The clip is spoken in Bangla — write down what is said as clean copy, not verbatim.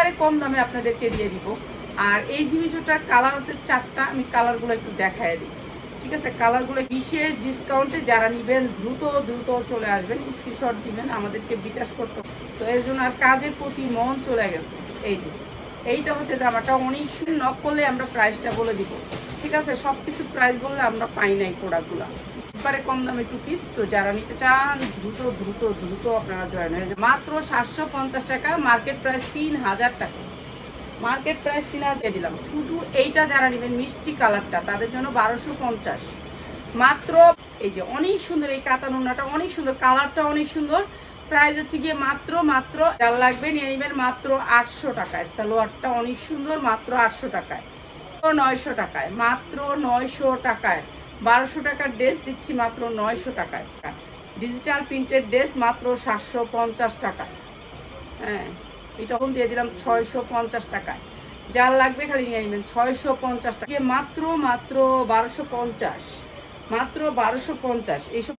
একেবারে কম দামে আপনাদেরকে দিয়ে দিব। আর এই জিমিচুটার কালার আছে 4টা, আমি কালারগুলো একটু দেখায় দিই। ঠিক আছে, কালারগুলো বিশেষ ডিসকাউন্টে যারা নেবেন দ্রুত দ্রুত চলে আসবেন, স্ক্রিনশট দিবেন, আমাদেরকে বিকাশ করতে। তো এর জন্য আর কাজের প্রতি মন চলে গেছে। এই যে এইটা হচ্ছে জামাটা, অনেক সুন্দর। নক করলে আমরা প্রাইসটা বলে দিব। ঠিক আছে, সব কিছু প্রাইস বললে আমরা পাই নাই প্রোডাক্টগুলো, একেবারে কম দামে 2 পিস। তো যারা নিতে চান দ্রুত দ্রুত দ্রুত আপনারা জয়েন হয়ে যাবেন। মাত্র 750 টাকা, মার্কেট প্রাইস 3000 টাকা। মার্কেট প্রাইস 3000 দিলাম। শুধু এইটা যারা নেবেন মিষ্টি কালারটা তাদের জন্য 1250 মাত্র। এই যে অনেক সুন্দর এই কাতানুনাটা, অনেক সুন্দর, কালারটা অনেক সুন্দর। প্রাইস হচ্ছে গিয়ে মাত্র যার লাগবে নিয়ে নেবেন মাত্র 800 টাকায়। সালোয়ারটা অনেক সুন্দর, মাত্র 800 টাকায়, 900 টাকায়, মাত্র 900 টাকায়। 1200 টাকার ড্রেস দিচ্ছি মাত্র 900 টাকায়। ডিজিটাল প্রিন্টেড ড্রেস মাত্র 750 টাকা। হ্যাঁ, এটা দিয়ে দিলাম 650 টাকায়। যার লাগবে খালি নিয়ে নেবেন 650 টাকা, মাত্র 1250, মাত্র 1250। এইসব